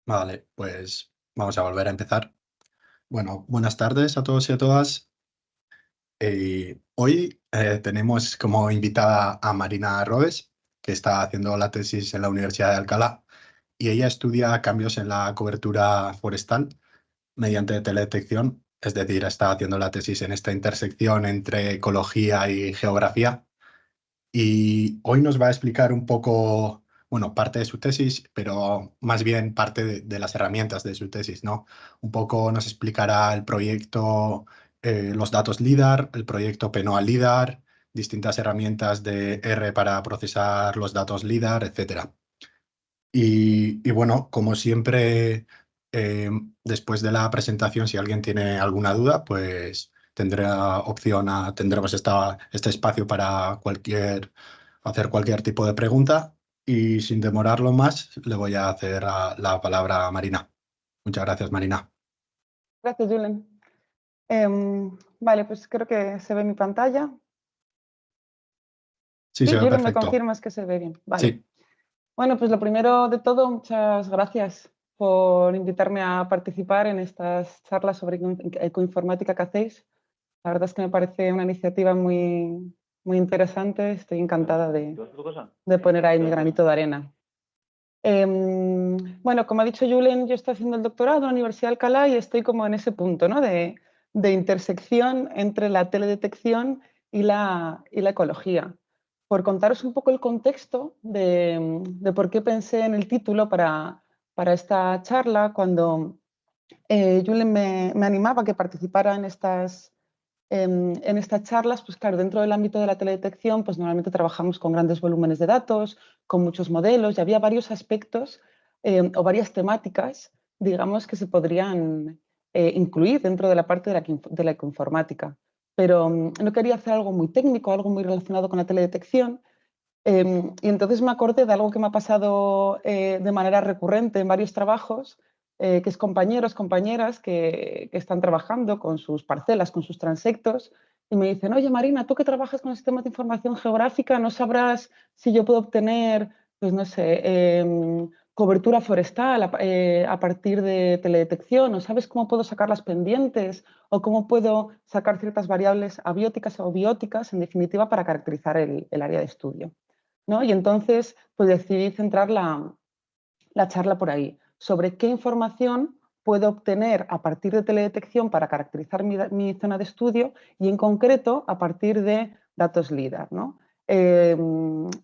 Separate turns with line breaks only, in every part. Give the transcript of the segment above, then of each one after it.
Vale, pues vamos a volver a empezar. Bueno, buenas tardes a todos y a todas. Hoy tenemos como invitada a Marina Rodes, que está haciendo la tesis en la Universidad de Alcalá, y ella estudia cambios en la cobertura forestal mediante teledetección, es decir, está haciendo la tesis en esta intersección entre ecología y geografía. Y hoy nos va a explicar un poco, bueno, parte de su tesis, pero más bien parte de las herramientas de su tesis, ¿no? Un poco nos explicará el proyecto, los datos LIDAR, el proyecto PENOA LIDAR, distintas herramientas de R para procesar los datos LIDAR, etcétera. Y bueno, como siempre, después de la presentación, si alguien tiene alguna duda, pues tendremos este espacio para hacer cualquier tipo de pregunta. Y sin demorarlo más, le voy a hacer la palabra a Marina. Muchas gracias, Marina.
Gracias, Julen. Vale, pues creo que se ve mi pantalla.
Sí, se
Sí,
ve
Julen, ¿me
perfecto.
confirmas que se ve bien? Vale.
Sí,
Bueno, pues lo primero de todo, muchas gracias por invitarme a participar en estas charlas sobre ecoinformática que hacéis. La verdad es que me parece una iniciativa muy interesante. Estoy encantada de poner ahí mi granito de arena. Bueno, como ha dicho Julen, yo estoy haciendo el doctorado en la Universidad de Alcalá y estoy como en ese punto, ¿no? de intersección entre la teledetección y la ecología. Por contaros un poco el contexto de por qué pensé en el título para esta charla, cuando Julen me animaba a que participara en estas charlas, pues claro, dentro del ámbito de la teledetección, pues normalmente trabajamos con grandes volúmenes de datos, con muchos modelos, y había varios aspectos o varias temáticas, digamos, que se podrían incluir dentro de la parte de la ecoinformática. Pero no quería hacer algo muy técnico, algo muy relacionado con la teledetección, y entonces me acordé de algo que me ha pasado de manera recurrente en varios trabajos, que es compañeros, compañeras que están trabajando con sus parcelas, con sus transectos, y me dicen, oye Marina, tú que trabajas con sistemas de información geográfica, ¿no sabrás si yo puedo obtener, pues no sé, cobertura forestal a partir de teledetección? ¿O sabes cómo puedo sacar las pendientes? ¿O cómo puedo sacar ciertas variables abióticas o bióticas, en definitiva, para caracterizar el área de estudio? ¿No? Y entonces pues decidí centrar la charla por ahí, sobre qué información puedo obtener a partir de teledetección para caracterizar mi zona de estudio y en concreto a partir de datos LIDAR, ¿no?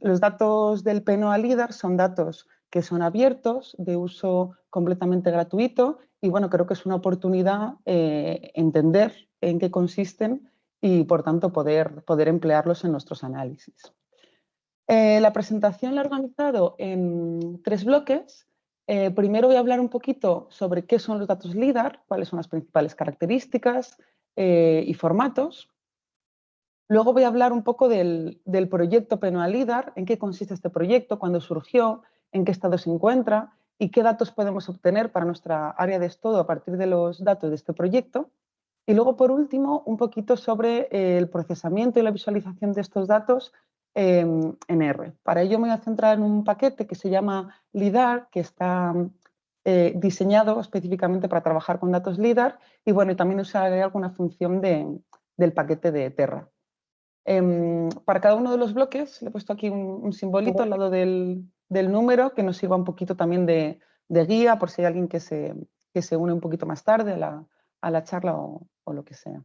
Los datos del PNOA LIDAR son datos que son abiertos, de uso completamente gratuito y bueno, creo que es una oportunidad entender en qué consisten y por tanto poder emplearlos en nuestros análisis. La presentación la he organizado en 3 bloques. Primero voy a hablar un poquito sobre qué son los datos LIDAR, cuáles son las principales características y formatos. Luego voy a hablar un poco del proyecto PNOA LIDAR, en qué consiste este proyecto, cuándo surgió, en qué estado se encuentra y qué datos podemos obtener para nuestra área de estudio a partir de los datos de este proyecto. Y luego, por último, un poquito sobre el procesamiento y la visualización de estos datos en R. Para ello me voy a centrar en un paquete que se llama LIDAR, que está diseñado específicamente para trabajar con datos LIDAR y bueno, y también usaré alguna función del paquete de Terra. Para cada uno de los bloques le he puesto aquí un simbolito al lado del número que nos sirva un poquito también de guía por si hay alguien que se une un poquito más tarde a la charla o lo que sea.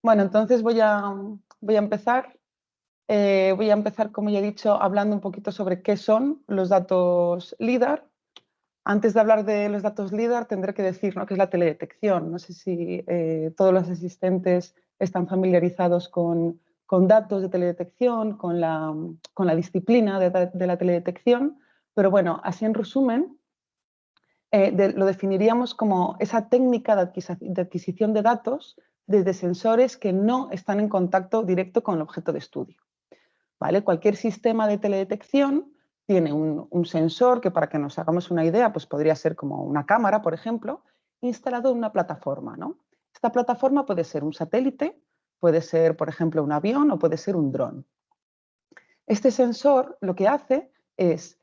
Bueno, entonces voy a empezar. Voy a empezar, como ya he dicho, hablando un poquito sobre qué son los datos LIDAR. Antes de hablar de los datos LIDAR, tendré que decir, ¿no?, qué es la teledetección. No sé si todos los asistentes están familiarizados con datos de teledetección, con la disciplina de la teledetección, pero bueno, así en resumen, lo definiríamos como esa técnica de adquisición de datos desde sensores que no están en contacto directo con el objeto de estudio. ¿Vale? Cualquier sistema de teledetección tiene un sensor que, para que nos hagamos una idea, pues podría ser como una cámara, por ejemplo, instalado en una plataforma, ¿no? Esta plataforma puede ser un satélite, puede ser, por ejemplo, un avión o puede ser un dron. Este sensor lo que hace es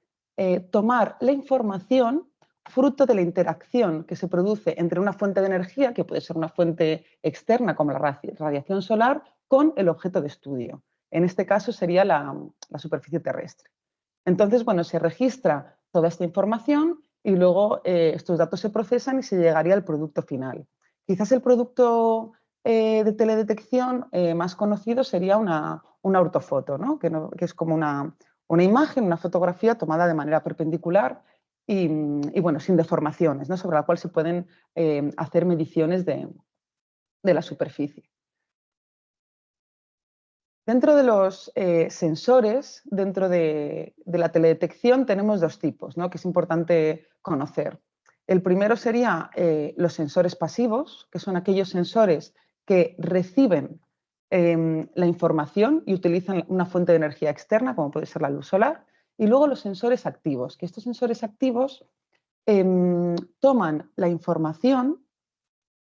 tomar la información fruto de la interacción que se produce entre una fuente de energía, que puede ser una fuente externa como la radiación solar, con el objeto de estudio. En este caso sería la superficie terrestre. Entonces, bueno, se registra toda esta información y luego estos datos se procesan y se llegaría al producto final. Quizás el producto de teledetección más conocido sería una ortofoto, ¿no? Que es como una imagen, una fotografía tomada de manera perpendicular y bueno, sin deformaciones, ¿no? Sobre la cual se pueden hacer mediciones de la superficie. Dentro de los sensores, dentro de la teledetección, tenemos dos tipos, ¿no? Que es importante conocer. El primero sería los sensores pasivos, que son aquellos sensores que reciben la información y utilizan una fuente de energía externa, como puede ser la luz solar. Y luego los sensores activos, que estos sensores activos toman la información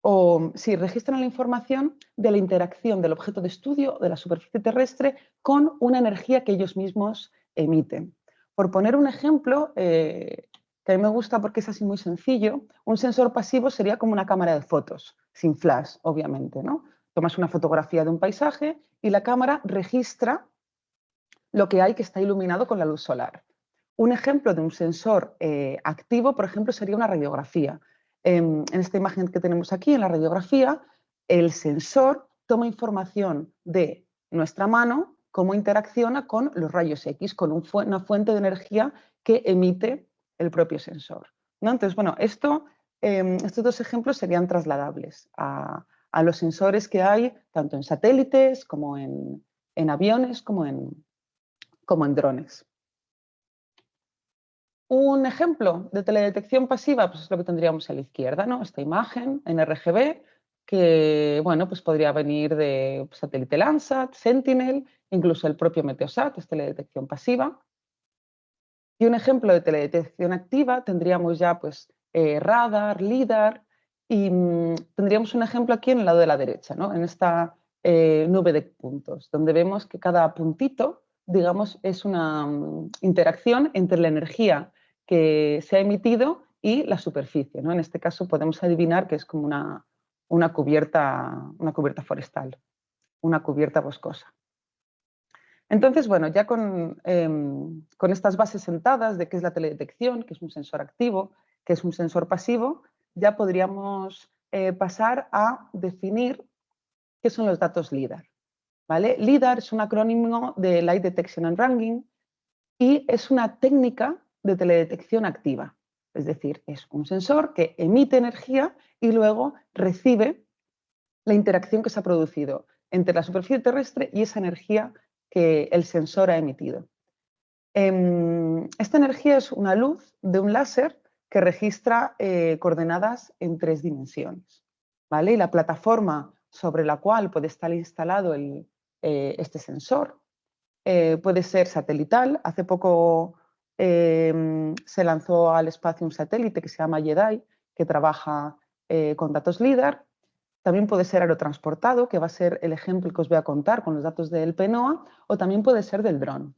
o si registran la información de la interacción del objeto de estudio de la superficie terrestre con una energía que ellos mismos emiten. Por poner un ejemplo, que a mí me gusta porque es así muy sencillo, un sensor pasivo sería como una cámara de fotos, sin flash, obviamente, ¿no? Tomas una fotografía de un paisaje y la cámara registra lo que hay que está iluminado con la luz solar. Un ejemplo de un sensor activo, por ejemplo, sería una radiografía. En esta imagen que tenemos aquí, en la radiografía, el sensor toma información de nuestra mano, cómo interacciona con los rayos X, con una fuente de energía que emite el propio sensor, ¿no? Entonces, bueno, estos dos ejemplos serían trasladables a los sensores que hay tanto en satélites como en aviones, como en drones. Un ejemplo de teledetección pasiva pues es lo que tendríamos a la izquierda, ¿no? Esta imagen en RGB que bueno, pues podría venir de satélite Landsat, Sentinel, incluso el propio Meteosat, es teledetección pasiva. Y un ejemplo de teledetección activa tendríamos ya pues radar, LIDAR y tendríamos un ejemplo aquí en el lado de la derecha, ¿no? En esta nube de puntos, donde vemos que cada puntito, digamos, es una interacción entre la energía que se ha emitido y la superficie, ¿no? En este caso podemos adivinar que es como una cubierta forestal, una cubierta boscosa. Entonces, bueno, ya con estas bases sentadas de qué es la teledetección, que es un sensor activo, que es un sensor pasivo, ya podríamos pasar a definir qué son los datos LIDAR, ¿vale? LIDAR es un acrónimo de Light Detection and Ranging y es una técnica de teledetección activa. Es decir, es un sensor que emite energía y luego recibe la interacción que se ha producido entre la superficie terrestre y esa energía que el sensor ha emitido. Esta energía es una luz de un láser que registra coordenadas en 3 dimensiones, ¿vale? Y la plataforma sobre la cual puede estar instalado este sensor puede ser satelital. Hace poco se lanzó al espacio un satélite que se llama JEDI, que trabaja con datos LIDAR. También puede ser aerotransportado, que va a ser el ejemplo que os voy a contar con los datos del PNOA, o también puede ser del dron.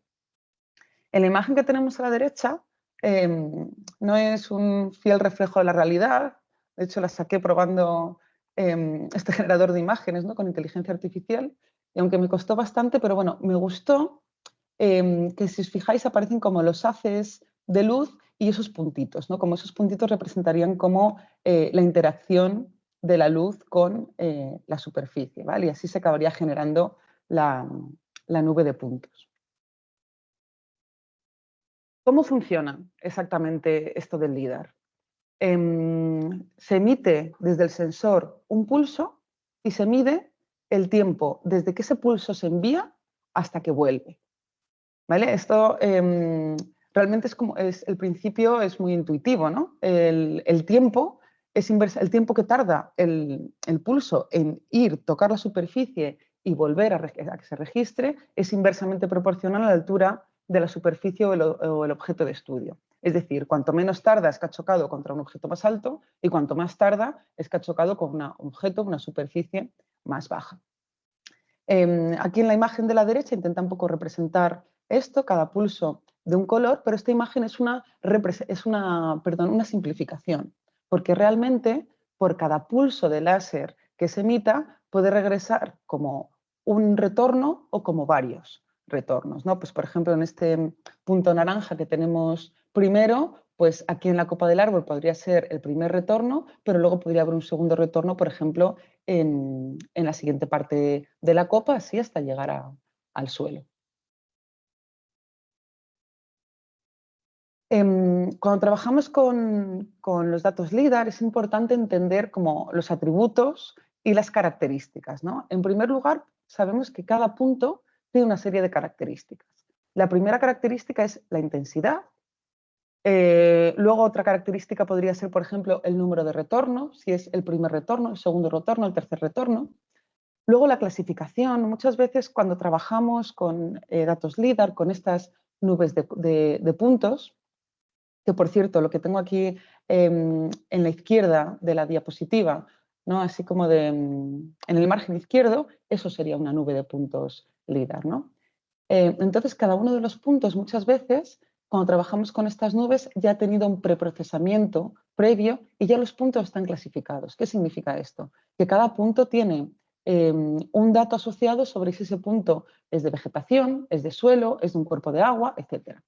En la imagen que tenemos a la derecha no es un fiel reflejo de la realidad, de hecho la saqué probando este generador de imágenes, ¿no? Con inteligencia artificial, y aunque me costó bastante, pero bueno, me gustó que si os fijáis aparecen como los haces de luz y esos puntitos, ¿no? Como esos puntitos representarían como la interacción de la luz con la superficie, ¿vale? Y así se acabaría generando la nube de puntos. ¿Cómo funciona exactamente esto del LIDAR? Se emite desde el sensor un pulso y se mide el tiempo desde que ese pulso se envía hasta que vuelve, ¿vale? Esto realmente el principio es muy intuitivo, ¿no? El tiempo es el tiempo que tarda el pulso en ir, tocar la superficie y volver a que se registre es inversamente proporcional a la altura de la superficie o el objeto de estudio. Es decir, cuanto menos tarda es que ha chocado contra un objeto más alto y cuanto más tarda es que ha chocado con un objeto, una superficie más baja. Aquí en la imagen de la derecha intenta un poco representar esto. Cada pulso de un color, pero esta imagen es una simplificación, porque realmente por cada pulso de láser que se emita puede regresar como un retorno o como varios retornos, ¿no? Pues por ejemplo, en este punto naranja que tenemos primero, pues aquí en la copa del árbol podría ser el primer retorno, pero luego podría haber un segundo retorno, por ejemplo, en la siguiente parte de la copa, así hasta llegar al suelo. Cuando trabajamos con los datos LIDAR es importante entender como los atributos y las características, ¿no? En primer lugar, sabemos que cada punto tiene una serie de características. La primera característica es la intensidad. Luego otra característica podría ser, por ejemplo, el número de retorno, si es el primer retorno, el segundo retorno, el tercer retorno. Luego la clasificación. Muchas veces cuando trabajamos con datos LIDAR, con estas nubes de puntos, que por cierto, lo que tengo aquí en la izquierda de la diapositiva, ¿no? Así como en el margen izquierdo, eso sería una nube de puntos LIDAR, ¿no? Entonces, cada uno de los puntos, muchas veces, cuando trabajamos con estas nubes, ya ha tenido un preprocesamiento previo y ya los puntos están clasificados. ¿Qué significa esto? Que cada punto tiene un dato asociado sobre si ese punto es de vegetación, es de suelo, es de un cuerpo de agua, etc.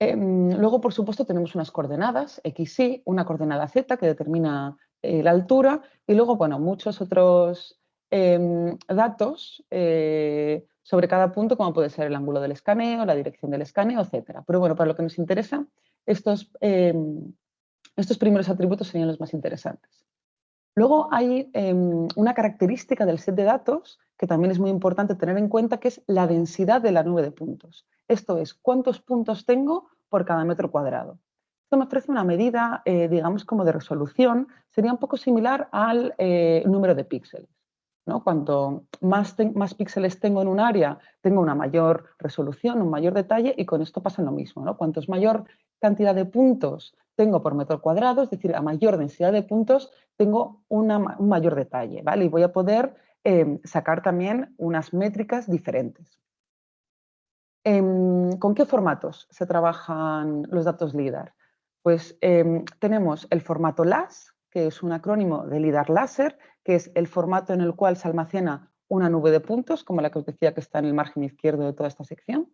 Luego, por supuesto, tenemos unas coordenadas, X, Y, una coordenada Z que determina la altura y luego, bueno, muchos otros datos sobre cada punto, como puede ser el ángulo del escaneo, la dirección del escaneo, etc. Pero bueno, para lo que nos interesa, estos primeros atributos serían los más interesantes. Luego hay una característica del set de datos que también es muy importante tener en cuenta, que es la densidad de la nube de puntos. Esto es, cuántos puntos tengo por cada metro cuadrado. Esto me ofrece una medida, digamos, como de resolución. Sería un poco similar al número de píxeles, ¿no? Cuanto más píxeles tengo en un área, tengo una mayor resolución, un mayor detalle, y con esto pasa lo mismo, ¿no? Cuanto mayor cantidad de puntos tengo por metro cuadrado, es decir, a mayor densidad de puntos, tengo un mayor detalle, ¿vale? Y voy a poder sacar también unas métricas diferentes. ¿Con qué formatos se trabajan los datos LIDAR? Pues tenemos el formato LAS, que es un acrónimo de LIDAR láser, que es el formato en el cual se almacena una nube de puntos, como la que os decía que está en el margen izquierdo de toda esta sección.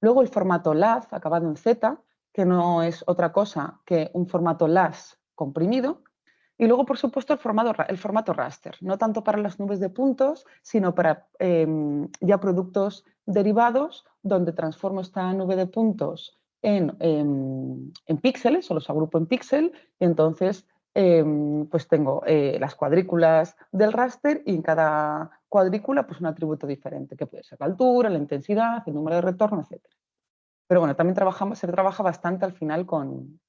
Luego el formato LAZ, acabado en Z, que no es otra cosa que un formato LAS comprimido. Y luego, por supuesto, el formato raster, no tanto para las nubes de puntos, sino para ya productos derivados, donde transformo esta nube de puntos en píxeles, o los agrupo en píxel, y entonces pues tengo las cuadrículas del raster y en cada cuadrícula pues un atributo diferente, que puede ser la altura, la intensidad, el número de retorno, etc. Pero bueno, también se trabaja bastante al final con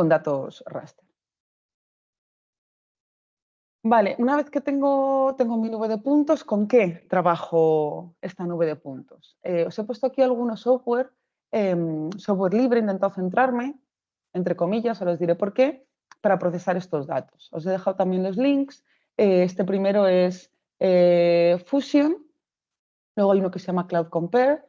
datos raster. Vale, una vez que tengo mi nube de puntos, ¿con qué trabajo esta nube de puntos? Os he puesto aquí algunos software, software libre, he intentado centrarme, entre comillas, ahora os diré por qué, para procesar estos datos. Os he dejado también los links. Este primero es Fusion, luego hay uno que se llama Cloud Compare,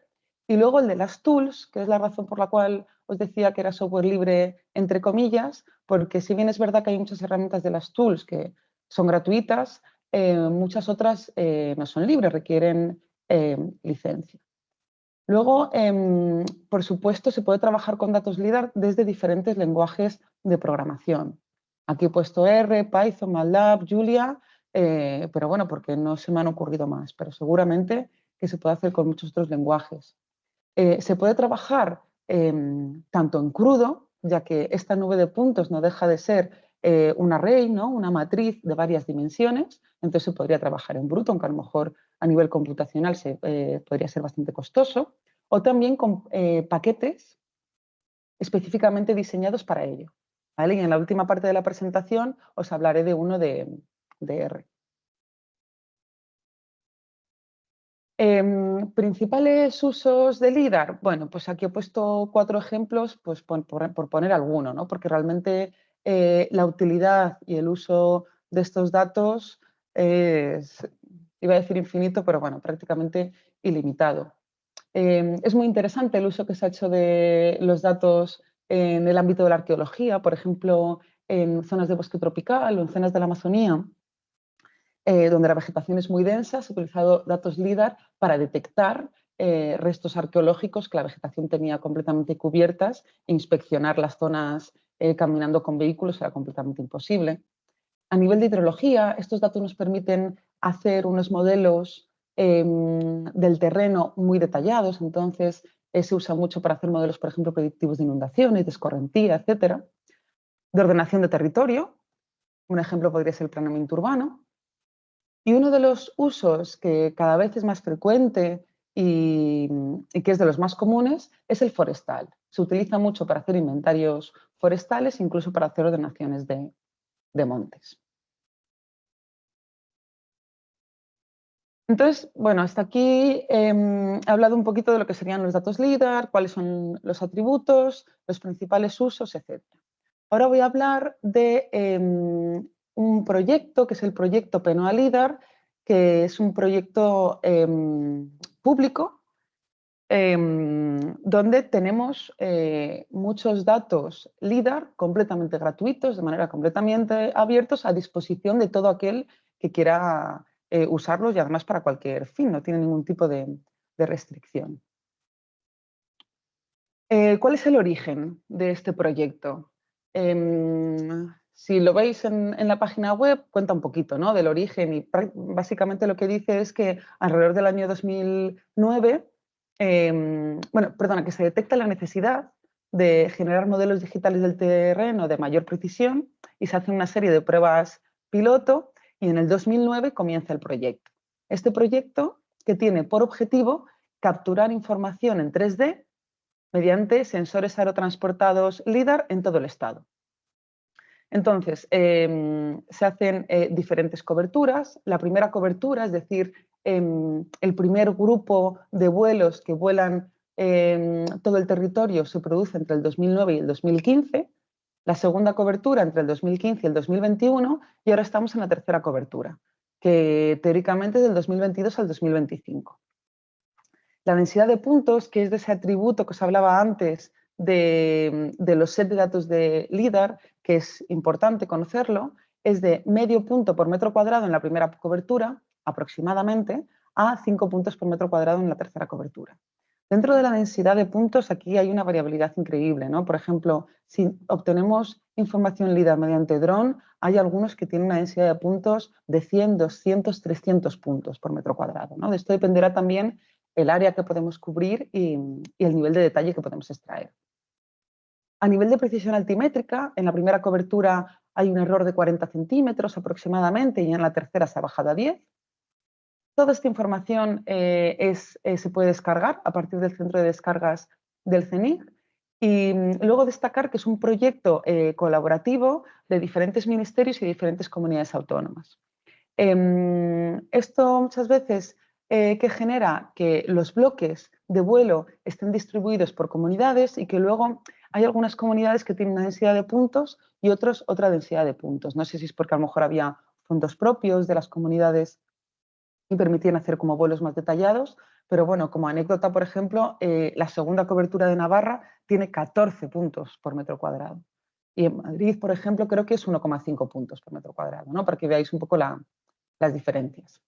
y luego el de las tools, que es la razón por la cual os decía que era software libre, entre comillas, porque si bien es verdad que hay muchas herramientas de las tools que son gratuitas, muchas otras no son libres, requieren licencia. Luego, por supuesto, se puede trabajar con datos LIDAR desde diferentes lenguajes de programación. Aquí he puesto R, Python, MATLAB, Julia, pero bueno, porque no se me han ocurrido más, pero seguramente que se puede hacer con muchos otros lenguajes. Se puede trabajar tanto en crudo, ya que esta nube de puntos no deja de ser un array, ¿no? Una matriz de varias dimensiones, entonces se podría trabajar en bruto, aunque a lo mejor a nivel computacional podría ser bastante costoso, o también con paquetes específicamente diseñados para ello, ¿vale? Y en la última parte de la presentación os hablaré de uno de R. Principales usos del LIDAR. Bueno, pues aquí he puesto 4 ejemplos, pues por poner alguno, ¿no? Porque realmente la utilidad y el uso de estos datos es, iba a decir infinito, pero bueno, prácticamente ilimitado. Es muy interesante el uso que se ha hecho de los datos en el ámbito de la arqueología, por ejemplo, en zonas de bosque tropical o en zonas de la Amazonía, donde la vegetación es muy densa. Se ha utilizado datos LIDAR para detectar restos arqueológicos que la vegetación tenía completamente cubiertas e inspeccionar las zonas caminando con vehículos era completamente imposible. A nivel de hidrología, estos datos nos permiten hacer unos modelos del terreno muy detallados. Entonces, se usa mucho para hacer modelos, por ejemplo, predictivos de inundaciones, de escorrentía, etcétera. De ordenación de territorio, un ejemplo podría ser el planeamiento urbano. Y uno de los usos que cada vez es más frecuente y que es de los más comunes es el forestal. Se utiliza mucho para hacer inventarios forestales, incluso para hacer ordenaciones de montes. Entonces, bueno, hasta aquí he hablado un poquito de lo que serían los datos LIDAR, cuáles son los atributos, los principales usos, etc. Ahora voy a hablar de un proyecto, que es el proyecto PENOA LIDAR, que es un proyecto público donde tenemos muchos datos LIDAR completamente gratuitos, de manera completamente abiertos, a disposición de todo aquel que quiera usarlos, y además para cualquier fin, no tiene ningún tipo de restricción. ¿Cuál es el origen de este proyecto? Si lo veis en la página web, cuenta un poquito, ¿no?, del origen, y básicamente lo que dice es que alrededor del año 2009, que se detecta la necesidad de generar modelos digitales del terreno de mayor precisión y se hace una serie de pruebas piloto, y en el 2009 comienza el proyecto. Este proyecto, que tiene por objetivo capturar información en 3D mediante sensores aerotransportados LIDAR en todo el estado. Entonces, se hacen diferentes coberturas. La primera cobertura, es decir, el primer grupo de vuelos que vuelan todo el territorio, se produce entre el 2009 y el 2015. La segunda cobertura entre el 2015 y el 2021, y ahora estamos en la tercera cobertura, que teóricamente es del 2022 al 2025. La densidad de puntos, que es de ese atributo que os hablaba antes de los sets de datos de LIDAR, que es importante conocerlo, es de medio punto por metro cuadrado en la primera cobertura, aproximadamente, a 5 puntos por metro cuadrado en la tercera cobertura. Dentro de la densidad de puntos, aquí hay una variabilidad increíble, ¿no? Por ejemplo, si obtenemos información LIDAR mediante dron, hay algunos que tienen una densidad de puntos de 100, 200, 300 puntos por metro cuadrado, ¿no? De esto dependerá también el área que podemos cubrir y el nivel de detalle que podemos extraer. A nivel de precisión altimétrica, en la primera cobertura hay un error de 40 centímetros aproximadamente, y en la tercera se ha bajado a 10. Toda esta información se puede descargar a partir del centro de descargas del CENIC, y luego destacar que es un proyecto colaborativo de diferentes ministerios y diferentes comunidades autónomas. Esto muchas veces que genera que los bloques de vuelo estén distribuidos por comunidades, y que luego hay algunas comunidades que tienen una densidad de puntos y otros otra densidad de puntos. No sé si es porque a lo mejor había fondos propios de las comunidades y permitían hacer como vuelos más detallados, pero bueno, como anécdota, por ejemplo, la segunda cobertura de Navarra tiene 14 puntos por metro cuadrado. Y en Madrid, por ejemplo, creo que es 1,5 puntos por metro cuadrado, ¿no?, para que veáis un poco las diferencias.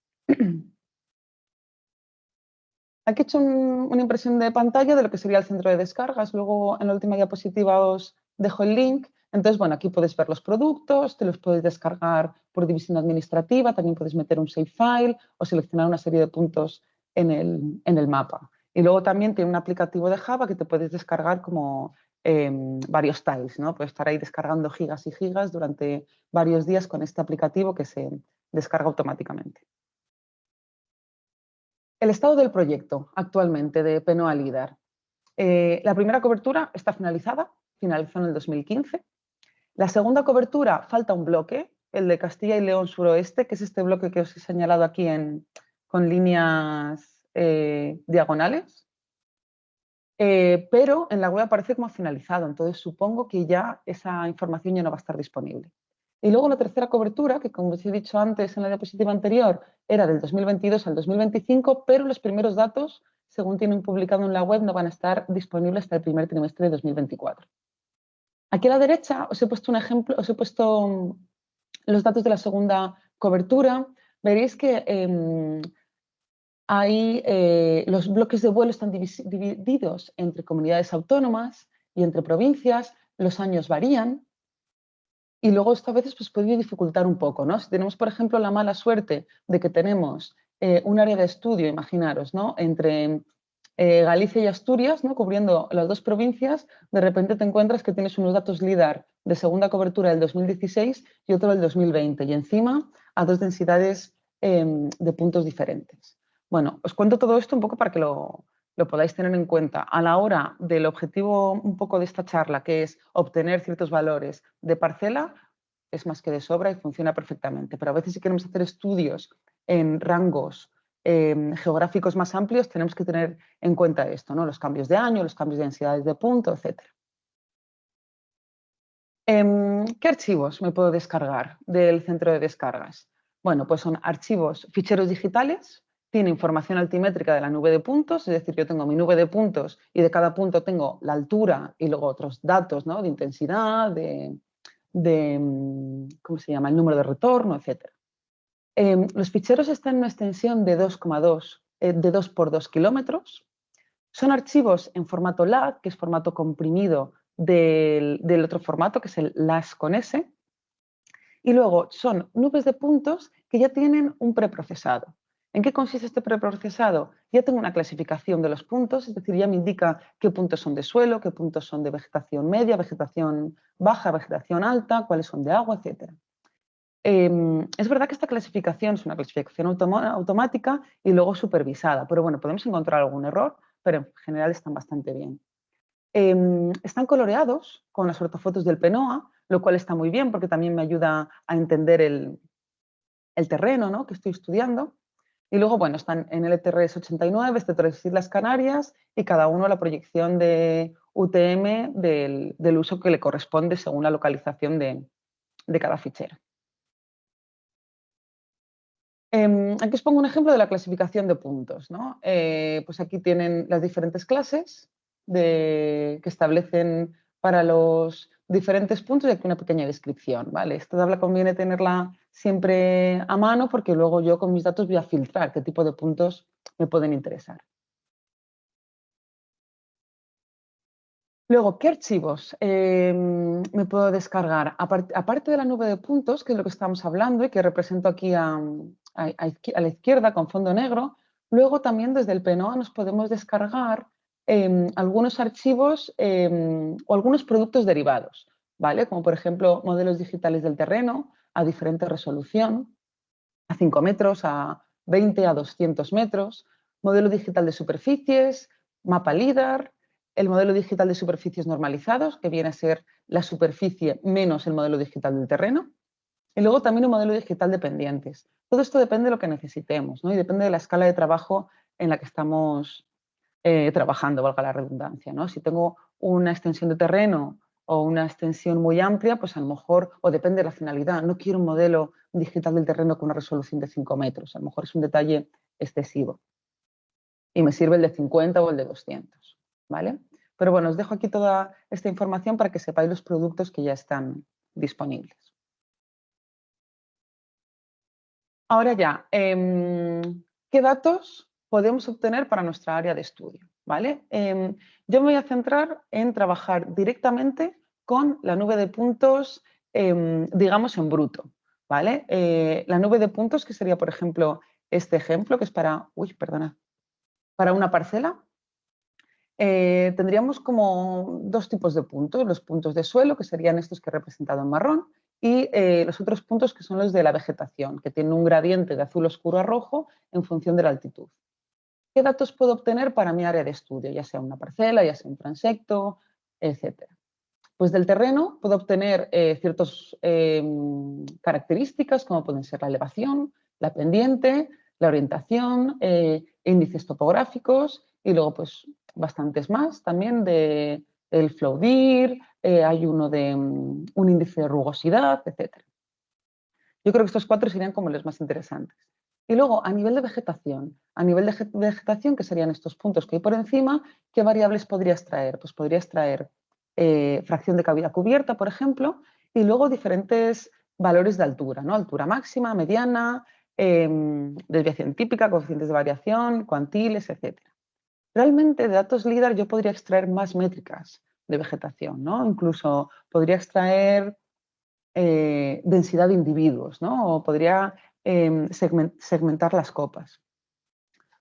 Aquí he hecho una impresión de pantalla de lo que sería el centro de descargas. Luego en la última diapositiva os dejo el link. Entonces, bueno, aquí puedes ver los productos, te los puedes descargar por división administrativa, también puedes meter un save file o seleccionar una serie de puntos en el mapa. Y luego también tiene un aplicativo de Java que te puedes descargar como varios tiles, ¿no? Puedes estar ahí descargando gigas y gigas durante varios días con este aplicativo que se descarga automáticamente. El estado del proyecto actualmente de PENOA LIDAR. La primera cobertura está finalizada, finalizó en el 2015. La segunda cobertura falta un bloque, el de Castilla y León suroeste, que es este bloque que os he señalado aquí con líneas diagonales. Pero en la web aparece como finalizado, entonces supongo que ya esa información ya no va a estar disponible. Y luego la tercera cobertura, que como os he dicho antes en la diapositiva anterior, era del 2022 al 2025, pero los primeros datos según tienen publicado en la web, no van a estar disponibles hasta el primer trimestre de 2024. Aquí a la derecha os he puesto un ejemplo, os he puesto los datos de la segunda cobertura. Veréis que los bloques de vuelo están divididos entre comunidades autónomas y entre provincias, los años varían y luego esto a veces pues, puede dificultar un poco, ¿no? Si tenemos, por ejemplo, la mala suerte de que tenemos un área de estudio, imaginaros, ¿no? Entre Galicia y Asturias, ¿no? Cubriendo las dos provincias, de repente te encuentras que tienes unos datos LIDAR de segunda cobertura del 2016 y otro del 2020 y encima a dos densidades de puntos diferentes. Bueno, os cuento todo esto un poco para que lo podáis tener en cuenta a la hora del objetivo un poco de esta charla, que es obtener ciertos valores de parcela, es más que de sobra y funciona perfectamente. Pero a veces si queremos hacer estudios en rangos geográficos más amplios, tenemos que tener en cuenta esto, ¿no? Los cambios de año, los cambios de densidades de punto, etc. ¿Qué archivos me puedo descargar del centro de descargas? Bueno, pues son archivos, ficheros digitales, tiene información altimétrica de la nube de puntos, es decir, yo tengo mi nube de puntos y de cada punto tengo la altura y luego otros datos, ¿no? De intensidad, ¿cómo se llama? El número de retorno, etc. Los ficheros están en una extensión de 2,2 de 2 por 2 kilómetros. Son archivos en formato LAT, que es formato comprimido del otro formato, que es el LAS con S. Y luego son nubes de puntos que ya tienen un preprocesado. ¿En qué consiste este preprocesado? Ya tengo una clasificación de los puntos, es decir, ya me indica qué puntos son de suelo, qué puntos son de vegetación media, vegetación baja, vegetación alta, cuáles son de agua, etc. Es verdad que esta clasificación es una clasificación automática y luego supervisada, pero bueno, podemos encontrar algún error, pero en general están bastante bien. Están coloreados con las ortofotos del PNOA, lo cual está muy bien porque también me ayuda a entender el terreno, ¿no? Que estoy estudiando. Y luego, bueno, están en LTRS 89, este 3 Islas Canarias y cada uno la proyección de UTM del uso que le corresponde según la localización de cada fichero. Aquí os pongo un ejemplo de la clasificación de puntos, ¿no? Pues aquí tienen las diferentes clases que establecen para los diferentes puntos y aquí una pequeña descripción, ¿vale? Esta tabla conviene tenerla siempre a mano porque luego yo con mis datos voy a filtrar qué tipo de puntos me pueden interesar. Luego, ¿qué archivos me puedo descargar? Aparte de la nube de puntos, que es lo que estamos hablando y que represento aquí a la izquierda con fondo negro, luego también desde el PNOA nos podemos descargar algunos archivos o algunos productos derivados, ¿vale? Como por ejemplo modelos digitales del terreno a diferente resolución, a 5 metros, a 20, a 200 metros, modelo digital de superficies, mapa LIDAR, el modelo digital de superficies normalizados, que viene a ser la superficie menos el modelo digital del terreno, y luego también un modelo digital de pendientes. Todo esto depende de lo que necesitemos, ¿no? Y depende de la escala de trabajo en la que estamos trabajando, valga la redundancia, ¿no? Si tengo una extensión de terreno o una extensión muy amplia, pues a lo mejor, o depende de la finalidad, no quiero un modelo digital del terreno con una resolución de 5 metros, a lo mejor es un detalle excesivo y me sirve el de 50 o el de 200, ¿vale? Pero bueno, os dejo aquí toda esta información para que sepáis los productos que ya están disponibles. Ahora ya, ¿qué datos podemos obtener para nuestra área de estudio? ¿Vale? Yo me voy a centrar en trabajar directamente con la nube de puntos, digamos, en bruto. ¿Vale? La nube de puntos, que sería, por ejemplo, este ejemplo, que es para una parcela, tendríamos como dos tipos de puntos, los puntos de suelo, que serían estos que he representado en marrón, y los otros puntos que son los de la vegetación, que tienen un gradiente de azul oscuro a rojo en función de la altitud. ¿Qué datos puedo obtener para mi área de estudio? Ya sea una parcela, ya sea un transecto, etc. Pues del terreno puedo obtener ciertas características, como pueden ser la elevación, la pendiente, la orientación, índices topográficos y luego pues bastantes más también del FLODIR, hay uno de un índice de rugosidad, etc. Yo creo que estos 4 serían como los más interesantes. Y luego, a nivel de vegetación, que serían estos puntos que hay por encima, ¿qué variables podría extraer? Pues podría extraer fracción de cavidad cubierta, por ejemplo, y luego diferentes valores de altura, ¿no? Altura máxima, mediana, desviación típica, coeficientes de variación, cuantiles, etc. Realmente de datos LIDAR yo podría extraer más métricas de vegetación, ¿no? Incluso podría extraer densidad de individuos, ¿no? O podría segmentar las copas.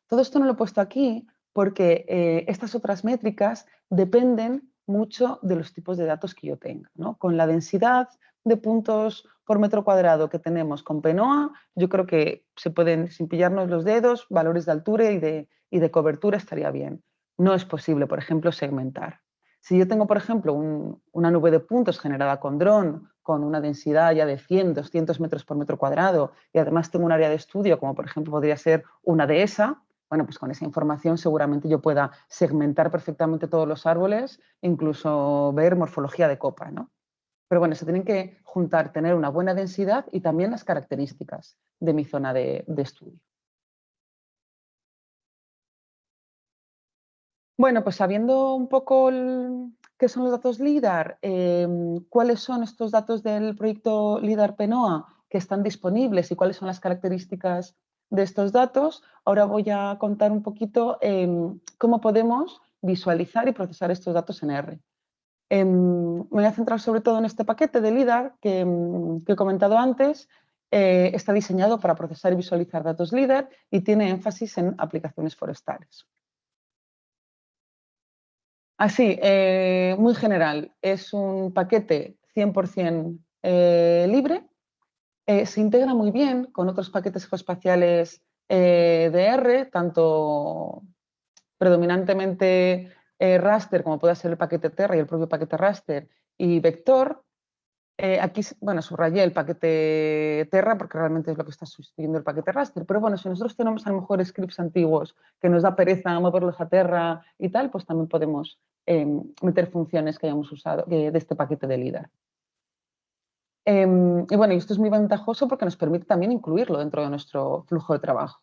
Todo esto no lo he puesto aquí porque estas otras métricas dependen mucho de los tipos de datos que yo tenga, ¿no? Con la densidad de puntos por metro cuadrado que tenemos con PENOA, yo creo que se pueden, sin pillarnos los dedos, valores de altura y de cobertura estaría bien. No es posible, por ejemplo, segmentar. Si yo tengo, por ejemplo, una nube de puntos generada con dron, con una densidad ya de 100, 200 metros por metro cuadrado, y además tengo un área de estudio, como por ejemplo podría ser una dehesa, bueno, pues con esa información seguramente yo pueda segmentar perfectamente todos los árboles, incluso ver morfología de copa, ¿no? Pero bueno, se tienen que juntar, tener una buena densidad y también las características de mi zona de estudio. Bueno, pues sabiendo un poco qué son los datos LIDAR, cuáles son estos datos del proyecto LIDAR PENOA que están disponibles y cuáles son las características de estos datos, ahora voy a contar un poquito cómo podemos visualizar y procesar estos datos en R. Me voy a centrar sobre todo en este paquete de LIDAR que he comentado antes. Está diseñado para procesar y visualizar datos LIDAR y tiene énfasis en aplicaciones forestales. Así, muy general, es un paquete 100% libre, se integra muy bien con otros paquetes geoespaciales de R, tanto predominantemente raster, como puede ser el paquete Terra y el propio paquete raster, y vector. Aquí, bueno, subrayé el paquete Terra porque realmente es lo que está sustituyendo el paquete raster, pero bueno, si nosotros tenemos a lo mejor scripts antiguos que nos da pereza moverlos a Terra y tal, pues también podemos meter funciones que hayamos usado de este paquete de LIDAR. Y bueno, esto es muy ventajoso porque nos permite también incluirlo dentro de nuestro flujo de trabajo.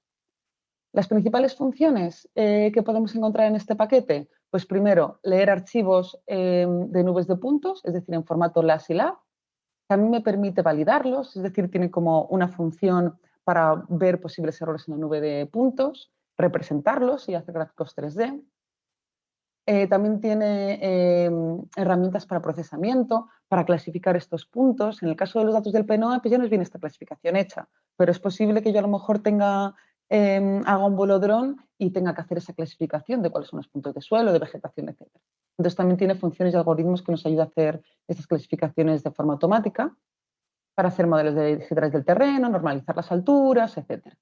Las principales funciones que podemos encontrar en este paquete, pues primero, leer archivos de nubes de puntos, es decir, en formato LAS y LAB. También me permite validarlos, es decir, tiene como una función para ver posibles errores en la nube de puntos, representarlos y hacer gráficos 3D. También tiene herramientas para procesamiento, para clasificar estos puntos. En el caso de los datos del PNOE, pues ya nos viene esta clasificación hecha, pero es posible que yo a lo mejor haga un vuelo dron y tenga que hacer esa clasificación de cuáles son los puntos de suelo, de vegetación, etc. Entonces también tiene funciones y algoritmos que nos ayudan a hacer estas clasificaciones de forma automática para hacer modelos digitales del terreno, normalizar las alturas, etc.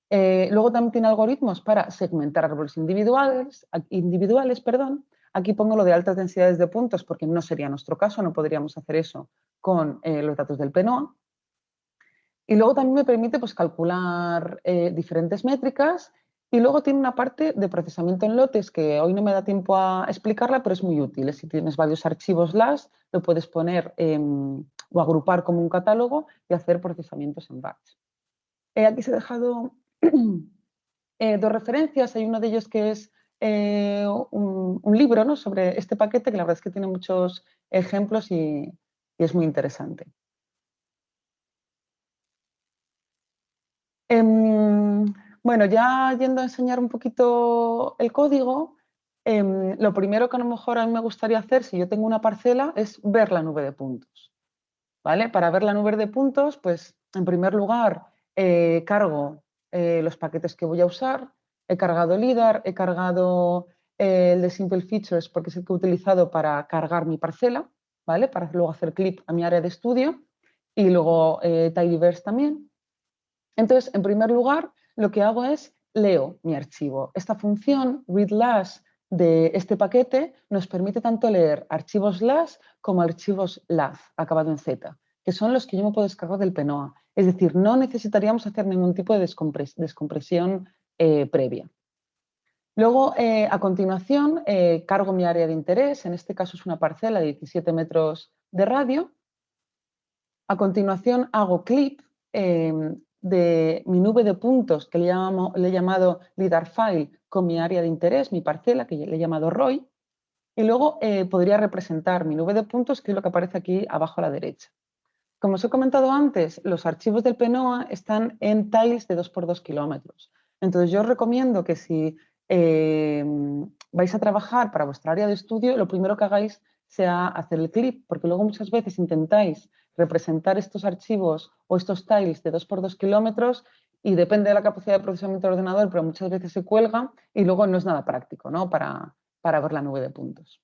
Luego también tiene algoritmos para segmentar árboles individuales. Aquí pongo lo de altas densidades de puntos porque no sería nuestro caso, no podríamos hacer eso con los datos del PNOA. Y luego también me permite pues, calcular diferentes métricas y luego tiene una parte de procesamiento en lotes que hoy no me da tiempo a explicarla, pero es muy útil. Si tienes varios archivos LAS, lo puedes poner o agrupar como un catálogo y hacer procesamientos en batch. Aquí os he dejado dos referencias. Hay uno de ellos que es un libro, ¿no?, sobre este paquete, que la verdad es que tiene muchos ejemplos y es muy interesante. Bueno, ya yendo a enseñar un poquito el código, lo primero que a lo mejor a mí me gustaría hacer si yo tengo una parcela es ver la nube de puntos. ¿Vale? Para ver la nube de puntos, pues en primer lugar cargo los paquetes que voy a usar. He cargado LIDAR, he cargado el de Simple Features porque es el que he utilizado para cargar mi parcela, ¿vale? Para luego hacer clip a mi área de estudio y luego Tidyverse también. Entonces, en primer lugar, lo que hago es leo mi archivo. Esta función readLAS de este paquete nos permite tanto leer archivos LAS como archivos LAZ, acabado en Z, que son los que yo me puedo descargar del PNOA. Es decir, no necesitaríamos hacer ningún tipo de descompresión previa. Luego, a continuación, cargo mi área de interés. En este caso es una parcela de 17 metros de radio. A continuación, hago clip de mi nube de puntos, que le he llamado LIDAR file, con mi área de interés, mi parcela, que le he llamado ROI, y luego podría representar mi nube de puntos, que es lo que aparece aquí abajo a la derecha. Como os he comentado antes, los archivos del PNOA están en tiles de 2 por 2 kilómetros. Entonces, yo os recomiendo que si vais a trabajar para vuestra área de estudio, lo primero que hagáis sea hacer el clip, porque luego muchas veces intentáis representar estos archivos o estos tiles de 2 por 2 kilómetros y depende de la capacidad de procesamiento del ordenador, pero muchas veces se cuelga y luego no es nada práctico, ¿no? para ver la nube de puntos.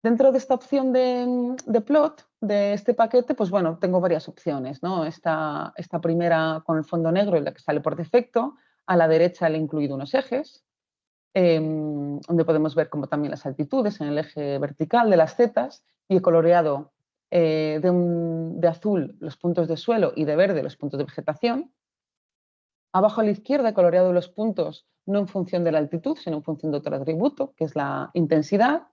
Dentro de esta opción de plot de este paquete, pues bueno, tengo varias opciones, ¿no? Esta primera con el fondo negro, la que sale por defecto. A la derecha le he incluido unos ejes, donde podemos ver como también las altitudes en el eje vertical de las zetas, y he coloreado de azul los puntos de suelo y de verde los puntos de vegetación. Abajo a la izquierda he coloreado los puntos no en función de la altitud, sino en función de otro atributo, que es la intensidad.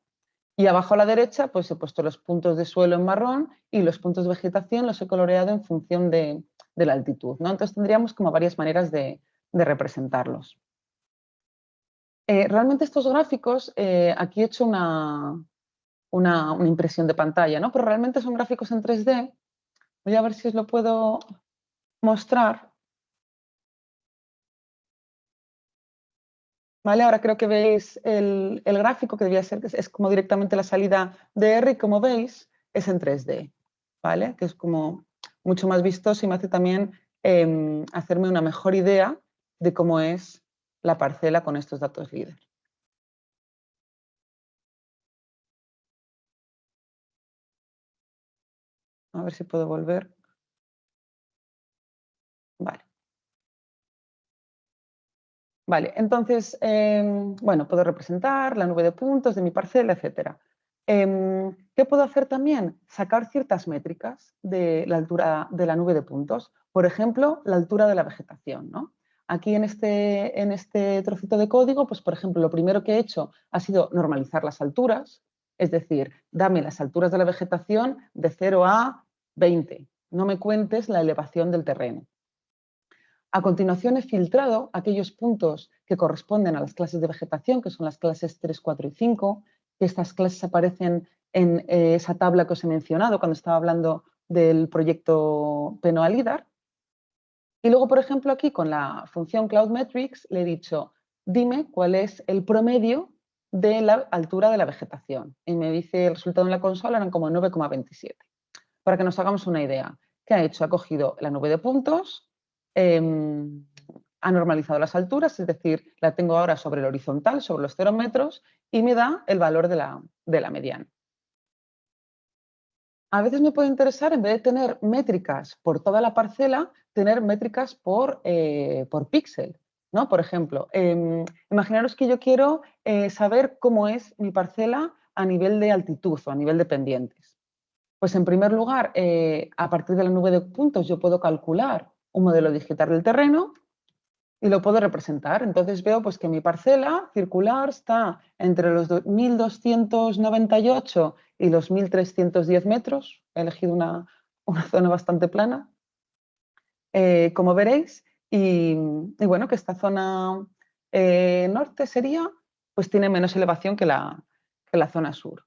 Y abajo a la derecha, pues he puesto los puntos de suelo en marrón y los puntos de vegetación los he coloreado en función de la altitud, ¿no? Entonces tendríamos como varias maneras de representarlos. Realmente estos gráficos, aquí he hecho una impresión de pantalla, ¿no? Pero realmente son gráficos en 3D. Voy a ver si os lo puedo mostrar. ¿Vale? Ahora creo que veis el gráfico, que debía ser, es como directamente la salida de R, y como veis, es en 3D, ¿vale? Que es como mucho más vistoso y me hace también hacerme una mejor idea de cómo es la parcela con estos datos líder. A ver si puedo volver. Vale. Vale, entonces, bueno, puedo representar la nube de puntos de mi parcela, etc. ¿Qué puedo hacer también? Sacar ciertas métricas de la altura de la nube de puntos. Por ejemplo, la altura de la vegetación, ¿no? Aquí en este trocito de código, pues por ejemplo, lo primero que he hecho ha sido normalizar las alturas, es decir, dame las alturas de la vegetación de 0 a 20. No me cuentes la elevación del terreno. A continuación, he filtrado aquellos puntos que corresponden a las clases de vegetación, que son las clases 3, 4 y 5, que estas clases aparecen en esa tabla que os he mencionado cuando estaba hablando del proyecto PNOA LIDAR. Y luego, por ejemplo, aquí con la función CloudMetrics le he dicho, dime cuál es el promedio de la altura de la vegetación. Y me dice el resultado en la consola, eran como 9,27. Para que nos hagamos una idea, ¿qué ha hecho? Ha cogido la nube de puntos, ha normalizado las alturas, es decir, la tengo ahora sobre el horizontal, sobre los 0 metros, y me da el valor de la mediana. A veces me puede interesar, en vez de tener métricas por toda la parcela, tener métricas por píxel, ¿no? Por ejemplo, imaginaros que yo quiero saber cómo es mi parcela a nivel de altitud o a nivel de pendientes. Pues en primer lugar, a partir de la nube de puntos yo puedo calcular un modelo digital del terreno y lo puedo representar. Entonces veo pues, que mi parcela circular está entre los 1.298 y los 1.310 metros. He elegido una zona bastante plana, como veréis. Y bueno, que esta zona norte sería, pues tiene menos elevación que la zona sur.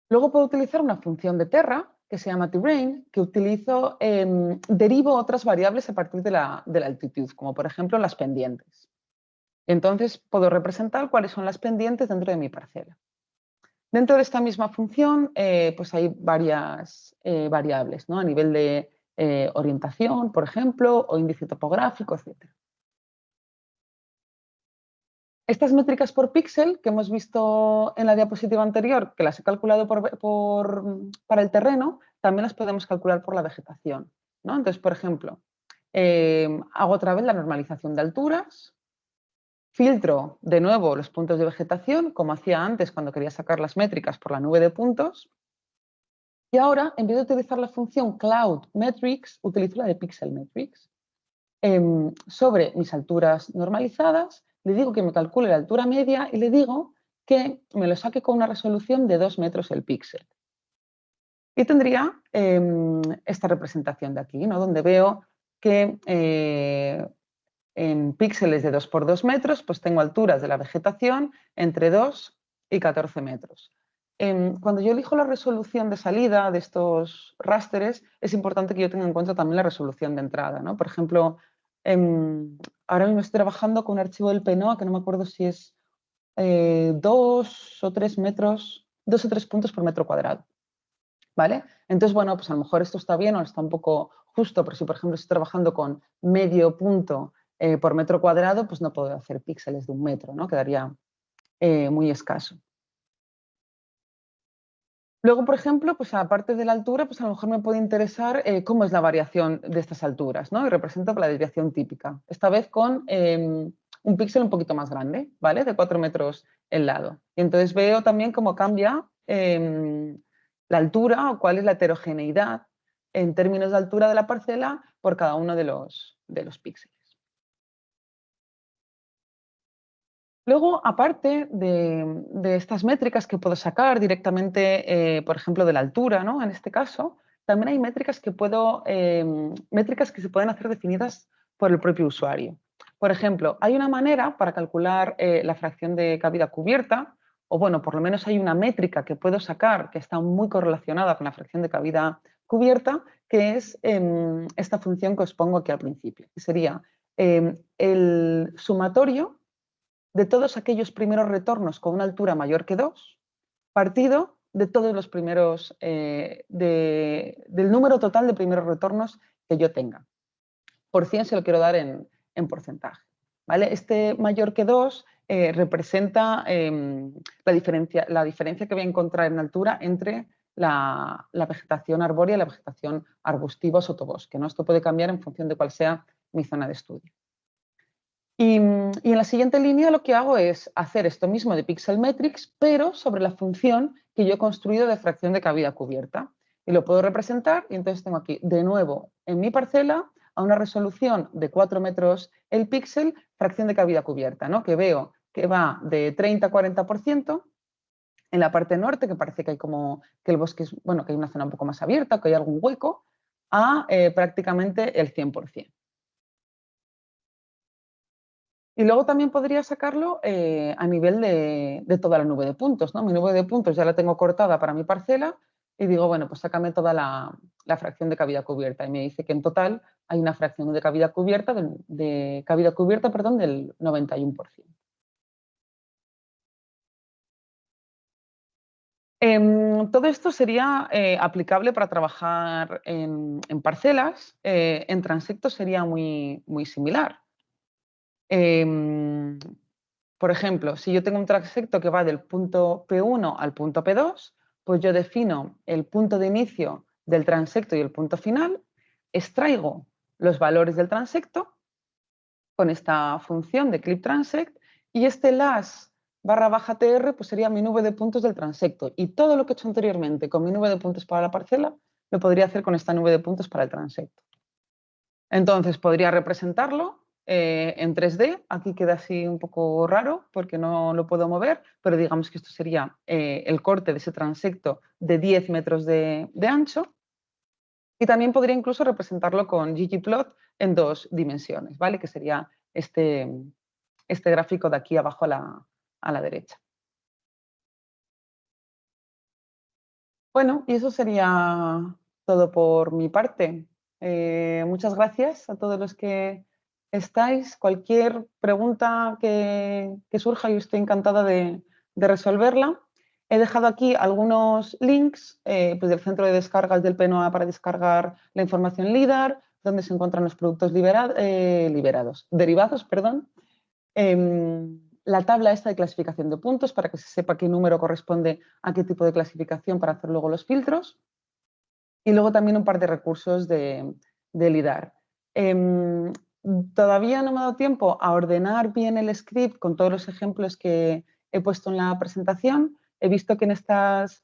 Luego puedo utilizar una función de Terra, que se llama terrain, que utilizo, derivo otras variables a partir de la altitud, como por ejemplo las pendientes. Entonces puedo representar cuáles son las pendientes dentro de mi parcela. Dentro de esta misma función, pues hay varias variables, ¿no? A nivel de orientación, por ejemplo, o índice topográfico, etc. Estas métricas por píxel que hemos visto en la diapositiva anterior, que las he calculado para el terreno, también las podemos calcular por la vegetación, ¿no? Entonces, por ejemplo, hago otra vez la normalización de alturas, filtro de nuevo los puntos de vegetación, como hacía antes cuando quería sacar las métricas por la nube de puntos, y ahora, en vez de utilizar la función Cloud Metrics, utilizo la de Pixel Metrics. Sobre mis alturas normalizadas, le digo que me calcule la altura media y le digo que me lo saque con una resolución de 2 metros el píxel. Y tendría esta representación de aquí, ¿no? Donde veo que en píxeles de 2 por 2 metros, pues tengo alturas de la vegetación entre 2 y 14 metros. Cuando yo elijo la resolución de salida de estos rásteres, es importante que yo tenga en cuenta también la resolución de entrada, ¿no? Por ejemplo, ahora mismo estoy trabajando con un archivo del PNOA, que no me acuerdo si es 2 o 3 metros, 2 o 3 puntos por metro cuadrado, ¿vale? Entonces, bueno, pues a lo mejor esto está bien o está un poco justo, pero si, por ejemplo, estoy trabajando con medio punto por metro cuadrado, pues no puedo hacer píxeles de 1 metro, ¿no? Quedaría muy escaso. Luego, por ejemplo, pues aparte de la altura, pues a lo mejor me puede interesar cómo es la variación de estas alturas, ¿no? Y represento la desviación típica, esta vez con un píxel un poquito más grande, ¿vale? De 4 metros el lado. Y entonces veo también cómo cambia la altura o cuál es la heterogeneidad en términos de altura de la parcela por cada uno de los píxeles. Luego, aparte de estas métricas que puedo sacar directamente, por ejemplo, de la altura, ¿no? En este caso, también hay métricas métricas que se pueden hacer definidas por el propio usuario. Por ejemplo, hay una manera para calcular la fracción de cavidad cubierta, o bueno, por lo menos hay una métrica que puedo sacar que está muy correlacionada con la fracción de cavidad cubierta, que es esta función que os pongo aquí al principio, que sería el sumatorio de todos aquellos primeros retornos con una altura mayor que 2, partido de todos los primeros, del número total de primeros retornos que yo tenga. Por 100 se lo quiero dar en porcentaje. ¿Vale? Este mayor que 2 representa la diferencia que voy a encontrar en altura entre la vegetación arbórea y la vegetación arbustiva o sotobosque, ¿no? Esto puede cambiar en función de cuál sea mi zona de estudio. Y en la siguiente línea lo que hago es hacer esto mismo de Pixel Metrics, pero sobre la función que yo he construido de fracción de cavidad cubierta. Y lo puedo representar y entonces tengo aquí de nuevo en mi parcela a una resolución de 4 metros el píxel, fracción de cavidad cubierta, ¿no? Que veo que va de 30 a 40% en la parte norte, que parece que hay como que el bosque es, bueno, que hay una zona un poco más abierta, que hay algún hueco, a prácticamente el 100%. Y luego también podría sacarlo a nivel de toda la nube de puntos, ¿no? Mi nube de puntos ya la tengo cortada para mi parcela y digo, bueno, pues sácame toda la fracción de cavidad cubierta. Y me dice que en total hay una fracción de cavidad cubierta, perdón, del 91%. Todo esto sería aplicable para trabajar en parcelas. En transectos sería muy, muy similar. Em, Por ejemplo, si yo tengo un transecto que va del punto P1 al punto P2, pues yo defino el punto de inicio del transecto y el punto final, extraigo los valores del transecto con esta función de clipTransect y este las barra baja tr pues sería mi nube de puntos del transecto y todo lo que he hecho anteriormente con mi nube de puntos para la parcela lo podría hacer con esta nube de puntos para el transecto. Entonces podría representarlo en 3D. Aquí queda así un poco raro porque no lo puedo mover, pero digamos que esto sería el corte de ese transecto de 10 metros de ancho. Y también podría incluso representarlo con ggplot en 2 dimensiones, ¿vale? Que sería este gráfico de aquí abajo a la derecha. Bueno, y eso sería todo por mi parte. Muchas gracias a todos los que estáis. Cualquier pregunta que surja, yo estoy encantada de resolverla. He dejado aquí algunos links pues del centro de descargas del PNOA para descargar la información LIDAR, donde se encuentran los productos derivados, perdón. La tabla esta de clasificación de puntos para que se sepa qué número corresponde a qué tipo de clasificación para hacer luego los filtros. Y luego también un par de recursos de LIDAR. Todavía no me ha dado tiempo a ordenar bien el script con todos los ejemplos que he puesto en la presentación. He visto que en estas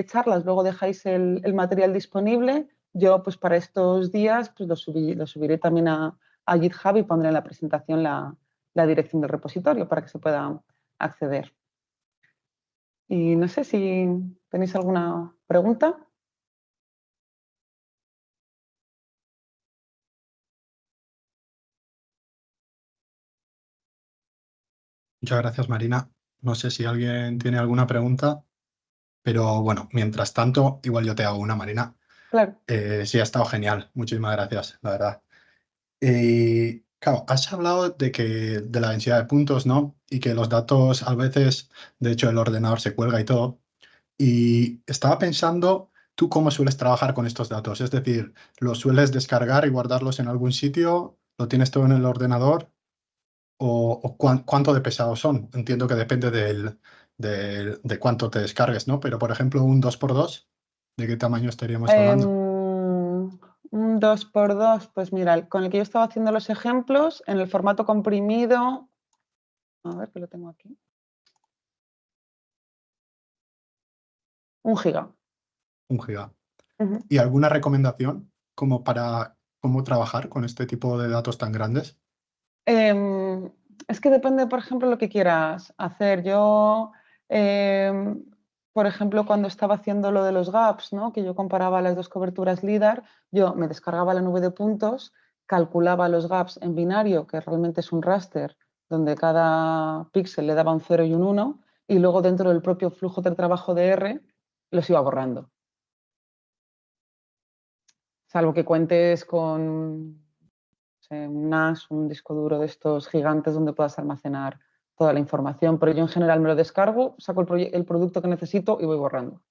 charlas luego dejáis el material disponible. Yo, pues para estos días, pues lo subiré también a GitHub y pondré en la presentación la dirección del repositorio para que se pueda acceder. Y no sé si tenéis alguna pregunta.
Muchas gracias, Marina. No sé si alguien tiene alguna pregunta, pero bueno, mientras tanto, igual yo te hago una, Marina.
Claro.
Sí, ha estado genial. Muchísimas gracias, la verdad. Y claro, has hablado de la densidad de puntos, ¿no? Y que los datos a veces, de hecho, el ordenador se cuelga y todo. Y estaba pensando, ¿tú cómo sueles trabajar con estos datos? Es decir, ¿los sueles descargar y guardarlos en algún sitio? ¿Lo tienes todo en el ordenador? ¿O cuánto de pesados son? Entiendo que depende de cuánto te descargues, ¿no? Pero, por ejemplo, un 2x2, ¿de qué tamaño estaríamos hablando?
Un 2x2, pues mira, con el que yo estaba haciendo los ejemplos, en el formato comprimido, a ver que lo tengo aquí, 1 GB.
1 GB.
Ujú.
¿Y alguna recomendación como para cómo trabajar con este tipo de datos tan grandes?
Em, es que depende, por ejemplo, lo que quieras hacer. Yo, em, por ejemplo, cuando estaba haciendo lo de los gaps, ¿no? Que yo comparaba las dos coberturas LIDAR, yo me descargaba la nube de puntos, calculaba los gaps en binario, que realmente es un raster, donde cada píxel le daba un 0 y un 1, y luego dentro del propio flujo de trabajo de R los iba borrando. Salvo que cuentes con un NAS, un disco duro de estos gigantes donde puedas almacenar toda la información, pero yo en general me lo descargo, saco el producto que necesito y voy borrando.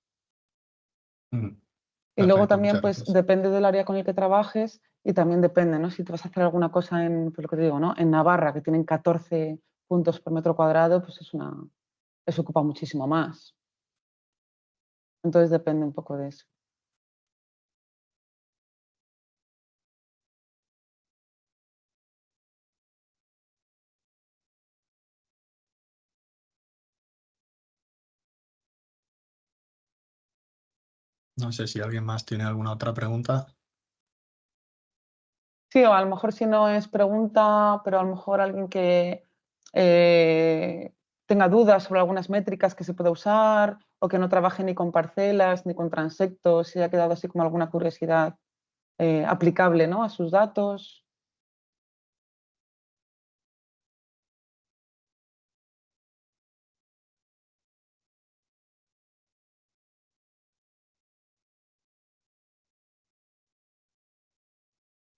Mm,
Y luego
Perfecto,
también,
muchas
pues,
gracias.
depende del área con el que trabajes y también depende, ¿no? Si te vas a hacer alguna cosa en, pues lo que te digo, ¿no? En Navarra, que tienen 14 puntos por metro cuadrado, pues eso ocupa muchísimo más. Entonces depende un poco de eso.
No sé si alguien más tiene alguna otra pregunta.
Sí, o a lo mejor si no es pregunta, pero a lo mejor alguien que eh, tenga dudas sobre algunas métricas que se pueda usar o que no trabaje ni con parcelas ni con transectos, si ha quedado así como alguna curiosidad aplicable, ¿no? A sus datos.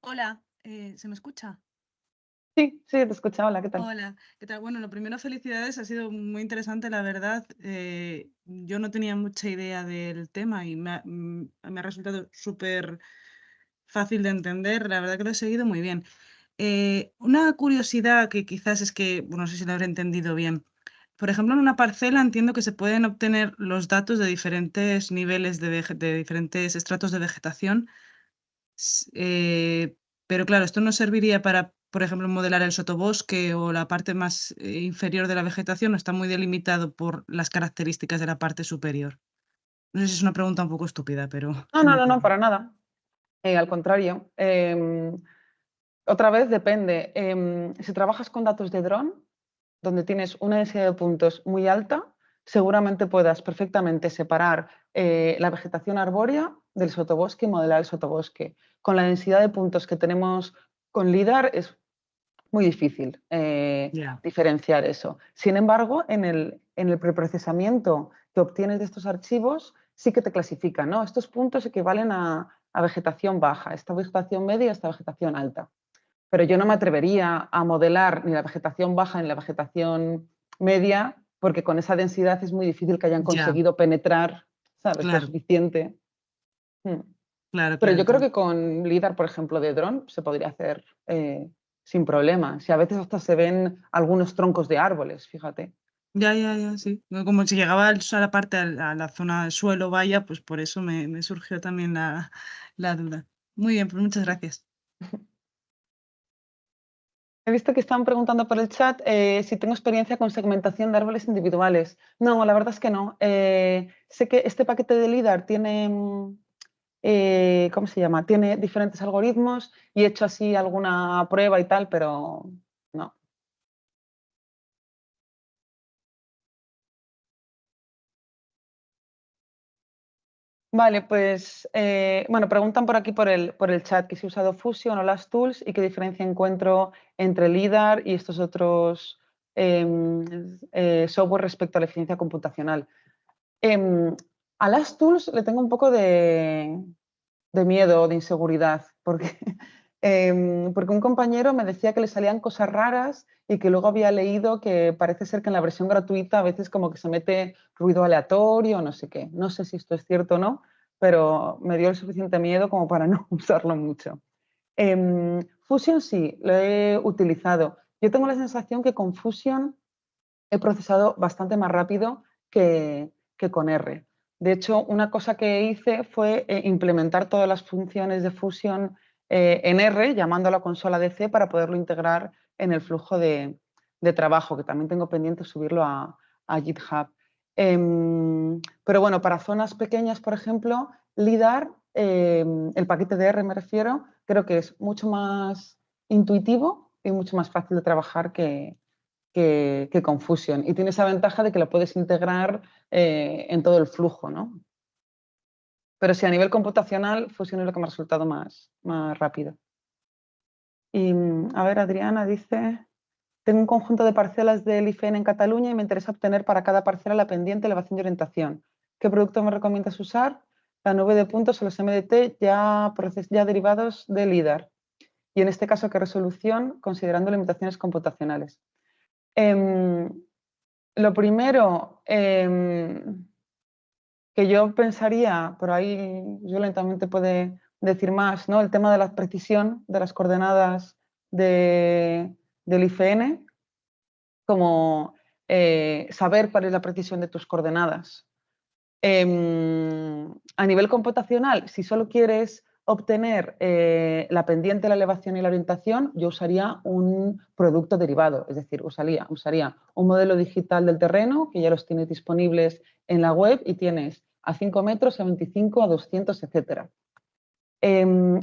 Hola, ¿se me escucha?
Sí, sí, te escuchaba. Hola, ¿qué tal?
Hola, ¿qué tal? Bueno, lo primero, felicidades, ha sido muy interesante, la verdad. Yo no tenía mucha idea del tema y me ha resultado súper fácil de entender, la verdad que lo he seguido muy bien. Una curiosidad que quizás es que, bueno, no sé si lo habré entendido bien. Por ejemplo, en una parcela entiendo que se pueden obtener los datos de diferentes niveles de diferentes estratos de vegetación. Pero claro, esto no serviría para, por ejemplo, modelar el sotobosque o la parte más inferior de la vegetación, no está muy delimitado por las características de la parte superior. No sé si es una pregunta un poco estúpida, pero
No,
se
no,
me
no, no,
ocurre.
para nada. Al contrario. Otra vez depende. Si trabajas con datos de dron, donde tienes una densidad de puntos muy alta, seguramente puedas perfectamente separar la vegetación arbórea del sotobosque y modelar el sotobosque. Con la densidad de puntos que tenemos con LIDAR es muy difícil
Ya,
diferenciar eso. Sin embargo, en el preprocesamiento que obtienes de estos archivos, sí que te clasifican, ¿no? Estos puntos equivalen a vegetación baja, esta vegetación media, esta vegetación alta. Pero yo no me atrevería a modelar ni la vegetación baja ni la vegetación media, porque con esa densidad es muy difícil que hayan
ya,
conseguido penetrar, ¿sabes?, lo
claro,
suficiente. Mm.
claro,
Pero
claro.
yo creo que con LIDAR, por ejemplo, de dron, se podría hacer sin problema. Si a veces hasta se ven algunos troncos de árboles, fíjate.
Ya, ya, ya, sí. No, como si llegaba a la parte, a la zona del suelo, vaya, pues por eso me surgió también la duda. Muy bien, pues muchas gracias.
He visto que están preguntando por el chat si tengo experiencia con segmentación de árboles individuales. No, la verdad es que no. Sé que este paquete de LIDAR tiene, ¿cómo se llama? Tiene diferentes algoritmos y he hecho así alguna prueba y tal, pero no. Vale, pues bueno, preguntan por aquí por el chat que si he usado Fusion o las tools y qué diferencia encuentro entre LIDAR y estos otros software respecto a la eficiencia computacional. A las tools le tengo un poco de miedo, de inseguridad, porque un compañero me decía que le salían cosas raras y que luego había leído que parece ser que en la versión gratuita a veces como que se mete ruido aleatorio, no sé qué. No sé si esto es cierto o no, pero me dio el suficiente miedo como para no usarlo mucho. Fusion sí, lo he utilizado. Yo tengo la sensación que con Fusion he procesado bastante más rápido que con R. De hecho, una cosa que hice fue implementar todas las funciones de Fusion en R, llamando a la consola de C para poderlo integrar en el flujo de trabajo, que también tengo pendiente subirlo a GitHub. Pero bueno, para zonas pequeñas, por ejemplo, LIDAR, el paquete de R me refiero, creo que es mucho más intuitivo y mucho más fácil de trabajar que con Fusion. Y tiene esa ventaja de que lo puedes integrar en todo el flujo, ¿no? Pero sí, a nivel computacional, Fusion es lo que me ha resultado más rápido. Y a ver, Adriana dice, tengo un conjunto de parcelas del IFN en Cataluña y me interesa obtener para cada parcela la pendiente, elevación y orientación. ¿Qué producto me recomiendas usar? La nube de puntos o los MDT ya derivados de LIDAR. Y en este caso, ¿qué resolución? Considerando limitaciones computacionales. Lo primero que yo pensaría, por ahí Julen también te puede decir más, ¿no? El tema de la precisión de las coordenadas del IFN, como saber cuál es la precisión de tus coordenadas. A nivel computacional, si solo quieres obtener la pendiente, la elevación y la orientación, yo usaría un producto derivado, es decir, usaría un modelo digital del terreno, que ya los tienes disponibles en la web y tienes a 5 metros, a 25, a 200, etc.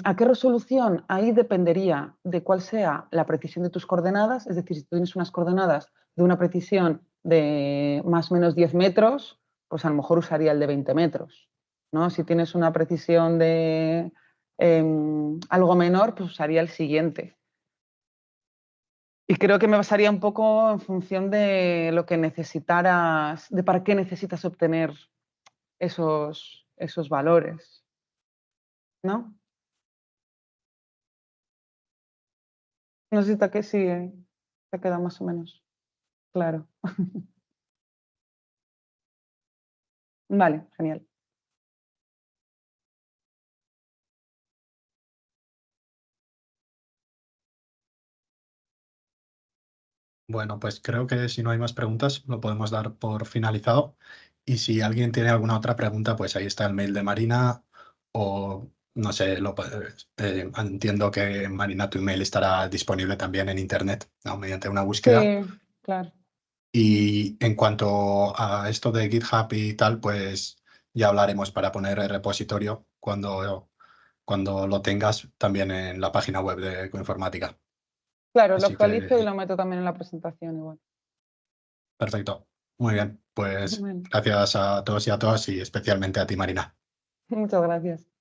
¿A qué resolución? Ahí dependería de cuál sea la precisión de tus coordenadas, es decir, si tú tienes unas coordenadas de una precisión de más o menos 10 metros, pues a lo mejor usaría el de 20 metros, ¿no? Si tienes una precisión de algo menor, pues usaría el siguiente. Y creo que me basaría un poco en función de lo que necesitaras, de para qué necesitas obtener esos valores, ¿no? No sé si sí, te queda más o menos claro. Vale, genial.
Bueno, pues creo que si no hay más preguntas, lo podemos dar por finalizado. Y si alguien tiene alguna otra pregunta, pues ahí está el mail de Marina o no sé, entiendo que Marina, tu email estará disponible también en internet, ¿no? Mediante una búsqueda.
Sí, claro.
Y en cuanto a esto de GitHub y tal, pues ya hablaremos para poner el repositorio cuando lo tengas también en la página web de Ecoinformática.
Claro, lo
Así
actualizo y
que,
lo meto también en la presentación igual.
perfecto. Muy bien. Pues
Bueno,
gracias a todos y a todas y especialmente a ti, Marina.
muchas gracias.